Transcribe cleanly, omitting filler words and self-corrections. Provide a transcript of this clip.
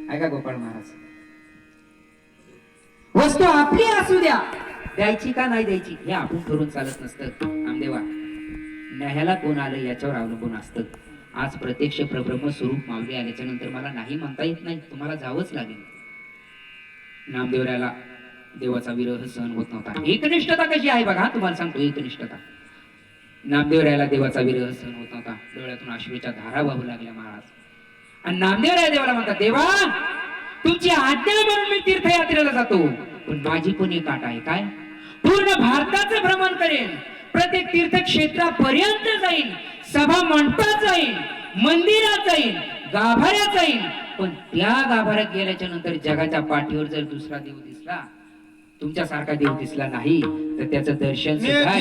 ऐका गोपाळ महाराज, वस्तू आपली असू द्या, द्यायची का नाही द्यायची हे आपण ठरवून चालत नसतं नामदेवा. न्यायाला कोण आलं याच्यावर अवलंबून असतं. आज प्रत्यक्ष प्रब्रह्म स्वरूप माऊली आल्याच्या नंतर मला नाही म्हणता येत नाही, तुम्हाला जावंच लागेल. नामदेवरायाला देवाचा विरह सहन होत नव्हता. एकनिष्ठता कशी आहे बघा, तुम्हाला सांगतो एकनिष्ठता. नामदेवरायाला देवाचा विरह सहन होत नव्हता. डोळ्यातून अश्रूच्या धारा वाहू लागल्या महाराज. आणि नामदेवराय देवाला म्हणतात, देवा तुमची आज्ञा म्हणून मी तीर्थयात्रेला जातो, पण माझी पण एक अट आहे. काय? पूर्ण भारताचं भ्रमण करेन, प्रत्येक तीर्थक्षेत्रापर्यंत जाईन, सभा मंडपात जाईन, मंदिरात जाईन, गाभाऱ्यात जाईन, पण त्या गाभाऱ्यात गेल्याच्या नंतर जगाच्या पाठीवर जर दुसरा देव दिसला, तुमच्यासारखा देव दिसला नाही, तर त्याचं दर्शन सुद्धा